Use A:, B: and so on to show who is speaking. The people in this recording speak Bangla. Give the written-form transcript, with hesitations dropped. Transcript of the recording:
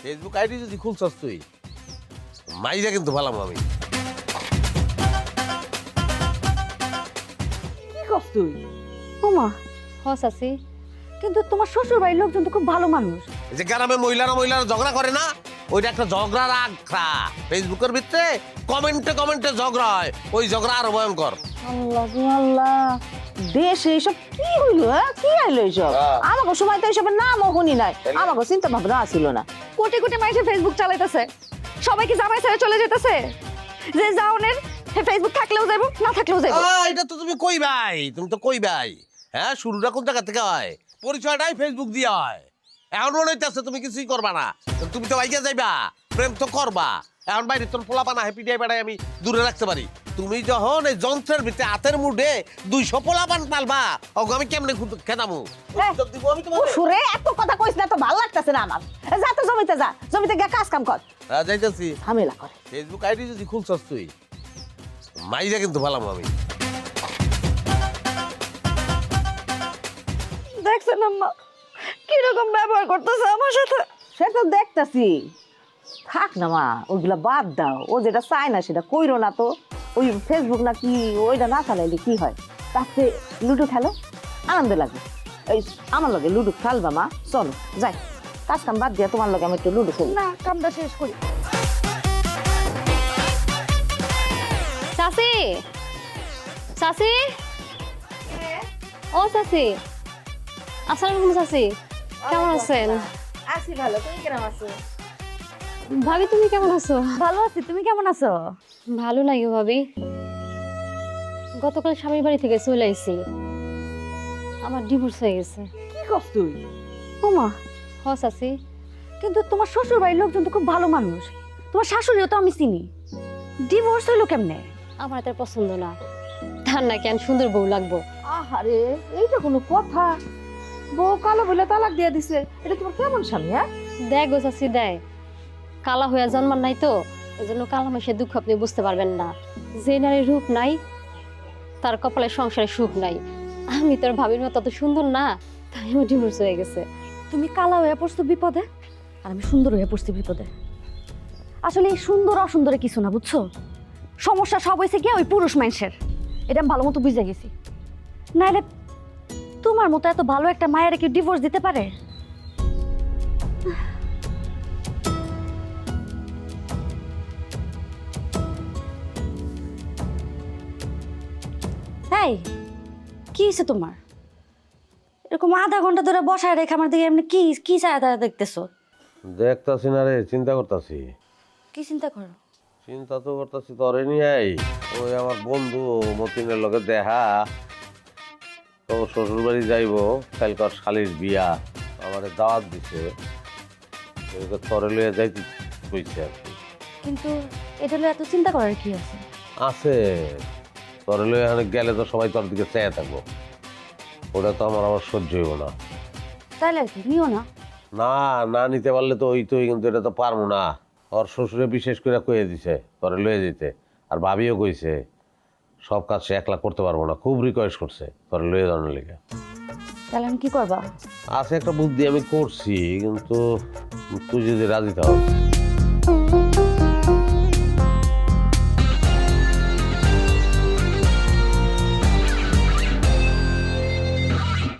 A: ফেসবুক আইডি যদি খুলছস তুই মাইরা কিন্তু ভালাম আমি।
B: কি করছ তুই?
C: ওমা হস আছি, কিন্তু তোমার শ্বশুর বাড়ির লোকজন তো খুব ভালো মানুষ।
A: এই যে গ্রামে মহিলারা ঝগড়া করে না, ওইটা একটা ঝগড়ার আখড়া। ফেসবুকের ভিতরে কমেন্টে ঝগড়া হয়, ওই ঝগড়া আরো ভয়ঙ্কর।
B: আল্লাহ গো আল্লাহ, দেশে এইসব কি হইলো? কি আইলো এইসব? আমাকে সময় তো এইসবের নামও শুনি নাই, আমাকে চিন্তা ভাবনা ছিল না।
C: কোটি কোটি মানুষ ফেসবুক চালাইতেছে, সবাই কি জামাই ছেড়ে চলে যেতেছে? যে যাওনের ফেসবুক থাকলেও যাইব, না থাকলেও যাইব।
A: এটা তো তুমি কই ভাই, হ্যাঁ শুরুটা কোন জায়গা থেকে হয়? পরিচয়টাই ফেসবুক দিয়ে হয়। এখন মনে হইতেছে তুমি কিছুই করবা না, তুমি তো বাইকে যাইবা, প্রেম তো করবা। এখন বাইরে তোর পোলাপানা হ্যাপি ডে বেড়াই আমি দূরে রাখতে পারি। তুমি যখন এই যন্ত্রের ভিতরে হাতের মুডে 200 পোলাপান পালবা, ওগো আমি কেমনে খেতামু? দিব আমি তোমাকে?
B: সুরে এত কথা কইছ না তো ভালো লাগতেছে না আমার। যা তো জমিতে যা, জমিতে গিয়ে কাজ কাম কর।
A: যাইতেছি।
B: ঝামেলা করে।
A: ফেসবুক আইডি যদি খুলছস তুই মাইরা কিন্তু ভালাম আমি।
C: দেখছেন আম্মা কিরকম ব্যবহার করতেছে আমার সাথে?
B: সে তো দেখতেছি। থাক না মা, ওইগুলা বাদ দাও। ও যেটা চায় না সেটা কইরো না তো। ওই ফেসবুক না কি, ওইটা না চালাইলে কি হয়? তাতে লুডো খেলো, আনন্দ লাগে। এই আমার লগে লুডো খেলবা মা, চলো যাই। কাজ কাম বাদ দিয়া তোমার লগে আমি একটু লুডো খেলি।
C: না, কামটা শেষ করি। চাচি, চাচি, ও চাচি, আসসালামু আলাইকুম চাচি, কেমন আছেন?
B: আছি ভালো, তুমি কেমন আছো?
C: ভাবি তুমি কেমন আছো?
B: ভালো আছি, তুমি কেমন আছো?
C: ভালো লাগে ভাবি। গতকাল স্বামীর বাড়ি থেকে চলে আইছি, আমার ডিভোর্স হয়ে গেছে।
B: কি করছ তুই?
C: ওমা হস আছি, কিন্তু তোমার শ্বশুর বাড়ির লোকজন তো খুব ভালো মানুষ। তোমার শাশুড়িও তো আমি চিনি, ডিভোর্স হইলো কেমনে? আমার তার পছন্দ না, তার না কেন সুন্দর বউ লাগবো।
B: আহারে, এইটা কোনো কথা? বউ কালো বলে তালাক দিয়ে দিছে, এটা তোমার কেমন স্বামী? হ্যাঁ
C: দেয় গো চাচি দেয়, কালা হইয়া জন্মান নাই তো, এই জন্য কালা মাসের দুঃখ আপনি বুঝতে পারবেন না। যে নারীর রূপ নাই তার কপালে সংসারে সুখ নাই। আমি তোর ভাবির মতো তত সুন্দর না, তাই আমার ডিভোর্স হয়ে গেছে। তুমি কালা হয়ে পড়ছো বিপদে, আর আমি সুন্দর হয়ে পড়ছি বিপদে। আসলে এই সুন্দর অসুন্দরে কিছু না, বুঝছো? সমস্যা সব হয়েছে গিয়ে ওই পুরুষ মানুষের, এটা আমি ভালো মতো বুঝে গেছি। নাইলে তোমার মতো এত ভালো একটা মায়ের কি ডিভোর্স দিতে পারে? তাই কি হয়েছে তোমার? এরকম আধা ঘন্টা ধরে বসায় রেখে আমার দিকে এমনি কি কি চায়া দেখতেছো?
A: দেখতাছি না রে, চিন্তা করতাছি।
C: কি চিন্তা করো?
A: চিন্তা তো করতেছি তোরে নিয়ে। ওই আমার বন্ধু মতিনের লগে দেখা, তো শ্বশুর বাড়ি যাইবো, কালকার শালির বিয়া, আমারে দাওয়াত দিছে, তরে লইয়া যাইতে কইছে আর কি।
C: কিন্তু এটা হলো এত চিন্তা করার কি আছে?
A: আছে, তরে লইয়া গেলে তো সবাই তোর দিকে চেয়ে থাকবো, ওটা তো আমার সহ্য হইব না।
C: তাইলে আর কি নিও না।
A: না না নিতে পারলে তো ওই তুই, কিন্তু এটা তো পারবো না। ওর শ্বশুরে বিশেষ করে কয়ে দিছে তোরে লয়ে যেতে, আর ভাবিও কইছে সব কাজ সে একলা করতে পারবো না, খুব রিকোয়েস্ট করছে তোরে লয়ে যাওয়ার লেগে।
C: তাহলে আমি কি করবা?
A: আছে একটা বুদ্ধি আমি করছি, কিন্তু তুই যদি রাজি থাও।